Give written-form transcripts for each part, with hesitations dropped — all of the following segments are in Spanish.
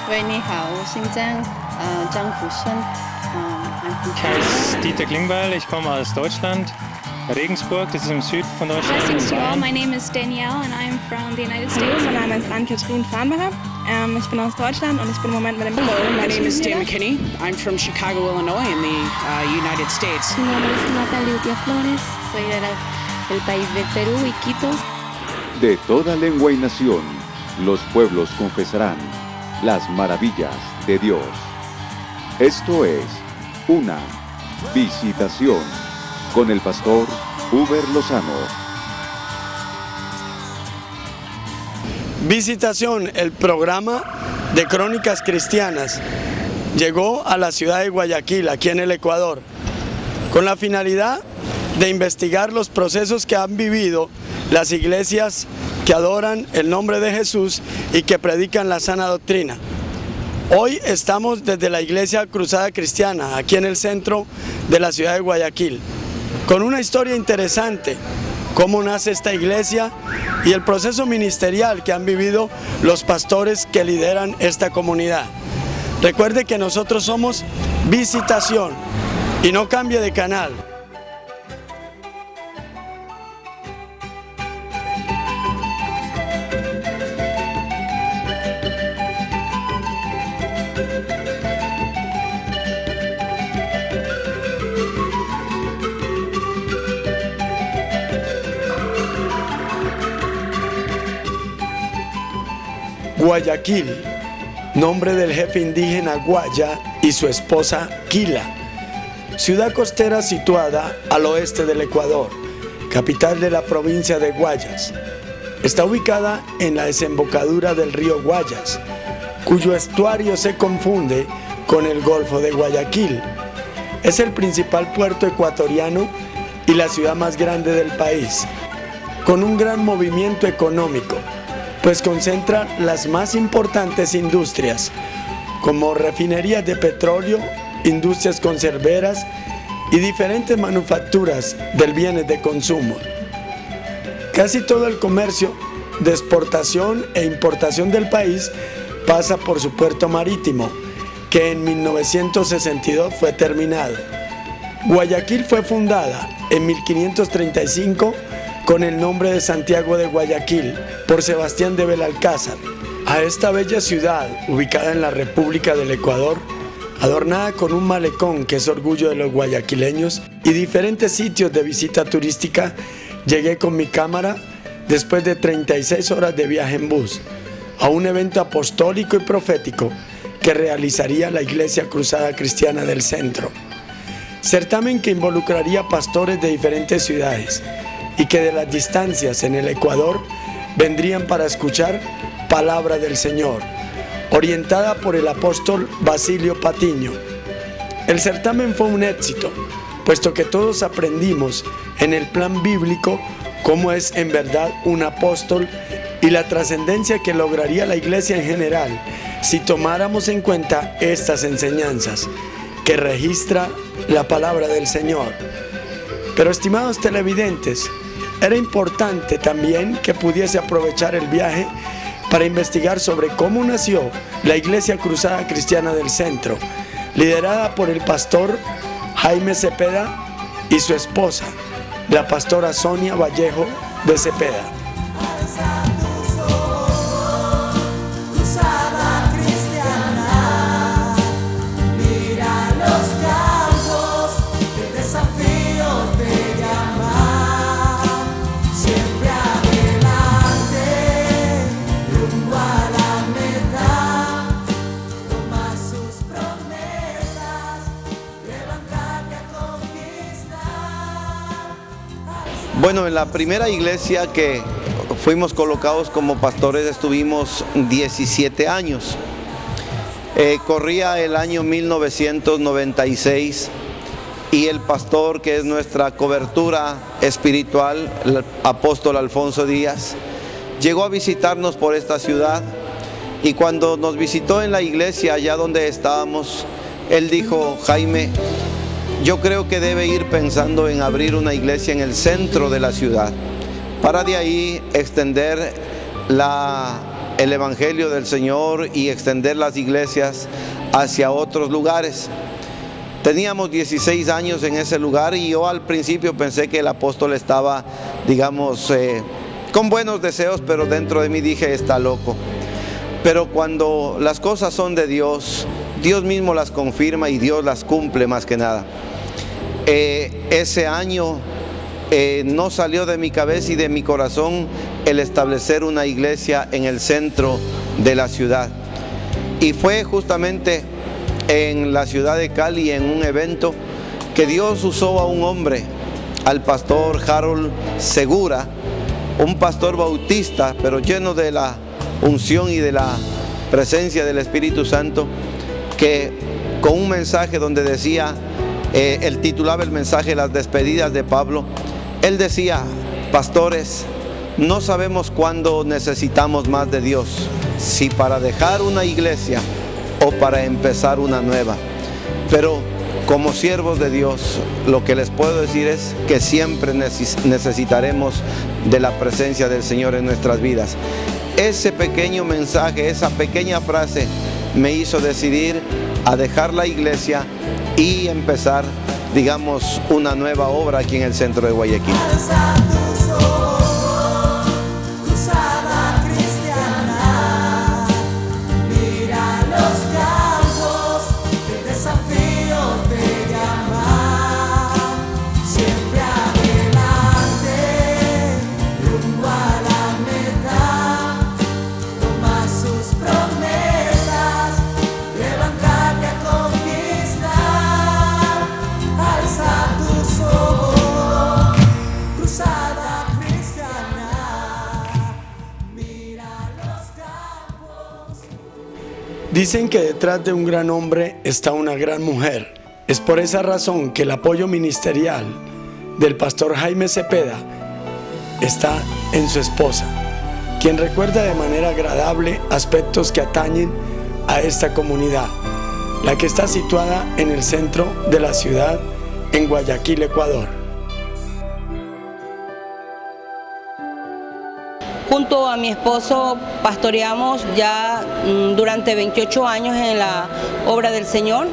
喂，你好，我姓张福生Ich heiße Dieter Klingbeil, ich komme aus Deutschland, Regensburg, das ist im Süden von Deutschland. Blessings to all, my name is Danielle and I'm from the United States. Mein Name ist Ann-Kathrin Farnbacher. Ich bin aus Deutschland und ich bin im Moment mit dem... Hello, my name is Dan McKinney. I'm from Chicago, Illinois in the United States. Mi nombre es Natalia Utia Flores, soy del país de Perú y Quito. De toda lengua y nación, los pueblos confesarán las maravillas de Dios. Esto es una visitación con el pastor Uber Lozano. Visitación, el programa de Crónicas Cristianas, llegó a la ciudad de Guayaquil, aquí en el Ecuador, con la finalidad de investigar los procesos que han vivido las iglesias que adoran el nombre de Jesús y que predican la sana doctrina. Hoy estamos desde la Iglesia Cruzada Cristiana, aquí en el centro de la ciudad de Guayaquil, con una historia interesante, cómo nace esta iglesia y el proceso ministerial que han vivido los pastores que lideran esta comunidad. Recuerde que nosotros somos Visitación y no cambie de canal. Guayaquil, nombre del jefe indígena Guaya y su esposa Quila, ciudad costera situada al oeste del Ecuador, capital de la provincia de Guayas. Está ubicada en la desembocadura del río Guayas, cuyo estuario se confunde con el Golfo de Guayaquil. Es el principal puerto ecuatoriano y la ciudad más grande del país, con un gran movimiento económico, pues concentra las más importantes industrias, como refinerías de petróleo, industrias conserveras y diferentes manufacturas del bienes de consumo. Casi todo el comercio de exportación e importación del país pasa por su puerto marítimo, que en 1962 fue terminado. Guayaquil fue fundada en 1535 con el nombre de Santiago de Guayaquil, por Sebastián de Belalcázar. A esta bella ciudad, ubicada en la República del Ecuador, adornada con un malecón que es orgullo de los guayaquileños y diferentes sitios de visita turística, llegué con mi cámara después de 36 horas de viaje en bus, a un evento apostólico y profético que realizaría la Iglesia Cruzada Cristiana del Centro. Certamen que involucraría pastores de diferentes ciudades, y que de las distancias en el Ecuador vendrían para escuchar palabra del Señor, orientada por el apóstol Basilio Patiño. El certamen fue un éxito, puesto que todos aprendimos en el plan bíblico cómo es en verdad un apóstol y la trascendencia que lograría la iglesia en general si tomáramos en cuenta estas enseñanzas que registra la palabra del Señor. Pero estimados televidentes, era importante también que pudiese aprovechar el viaje para investigar sobre cómo nació la Iglesia Cruzada Cristiana del Centro, liderada por el pastor Jaime Cepeda y su esposa, la pastora Sonia Vallejo de Cepeda. Bueno, en la primera iglesia que fuimos colocados como pastores estuvimos 17 años. Corría el año 1996 y el pastor, que es nuestra cobertura espiritual, el apóstol Alfonso Díaz, llegó a visitarnos por esta ciudad, y cuando nos visitó en la iglesia allá donde estábamos, él dijo: Jaime, yo creo que debe ir pensando en abrir una iglesia en el centro de la ciudad, para de ahí extender la el Evangelio del Señor y extender las iglesias hacia otros lugares. Teníamos 16 años en ese lugar y yo al principio pensé que el apóstol estaba, digamos, con buenos deseos, pero dentro de mí dije, está loco. Pero cuando las cosas son de Dios, Dios mismo las confirma y Dios las cumple más que nada. Ese año no salió de mi cabeza y de mi corazón el establecer una iglesia en el centro de la ciudad. Y fue justamente en la ciudad de Cali, en un evento, que Dios usó a un hombre, al pastor Harold Segura, un pastor bautista, pero lleno de la unción y de la presencia del Espíritu Santo, que con un mensaje donde decía, él titulaba el mensaje Las despedidas de Pablo. Él decía: pastores, no sabemos cuándo necesitamos más de Dios, si para dejar una iglesia o para empezar una nueva, pero como siervos de Dios, lo que les puedo decir es que siempre necesitaremos de la presencia del Señor en nuestras vidas. Ese pequeño mensaje, esa pequeña frase me hizo decidir a dejar la iglesia y empezar, digamos, una nueva obra aquí en el centro de Guayaquil. Dicen que detrás de un gran hombre está una gran mujer. Es por esa razón que el apoyo ministerial del pastor Jaime Cepeda está en su esposa, quien recuerda de manera agradable aspectos que atañen a esta comunidad, la que está situada en el centro de la ciudad, en Guayaquil, Ecuador. Junto a mi esposo pastoreamos ya durante 28 años en la obra del Señor.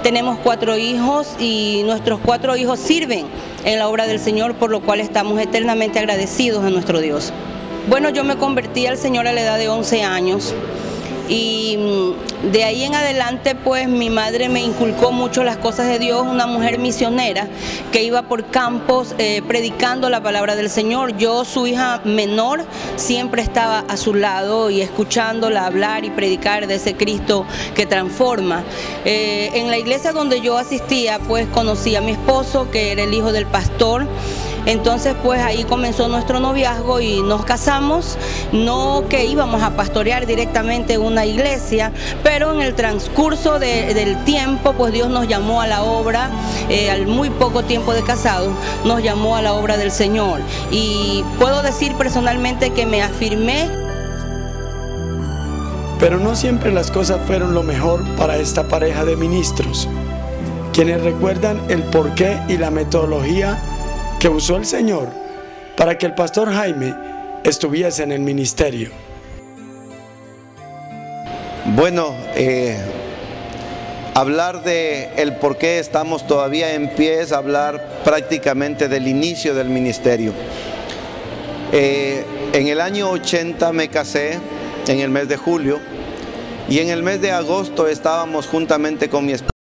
Tenemos 4 hijos y nuestros 4 hijos sirven en la obra del Señor, por lo cual estamos eternamente agradecidos a nuestro Dios. Bueno, yo me convertí al Señor a la edad de 11 años y de ahí en adelante pues mi madre me inculcó mucho las cosas de Dios, una mujer misionera que iba por campos predicando la palabra del Señor. Yo, su hija menor, siempre estaba a su lado y escuchándola hablar y predicar de ese Cristo que transforma. En la iglesia donde yo asistía pues conocí a mi esposo, que era el hijo del pastor. Entonces pues ahí comenzó nuestro noviazgo y nos casamos. No que íbamos a pastorear directamente una iglesia, pero en el transcurso del tiempo pues Dios nos llamó a la obra, al muy poco tiempo de casado nos llamó a la obra del Señor y puedo decir personalmente que me afirmé. Pero no siempre las cosas fueron lo mejor para esta pareja de ministros, quienes recuerdan el porqué y la metodología que usó el Señor para que el pastor Jaime estuviese en el ministerio. Bueno, hablar de el por qué estamos todavía en pie es hablar prácticamente del inicio del ministerio. En el año 80 me casé, en el mes de julio, y en el mes de agosto estábamos juntamente con mi esposa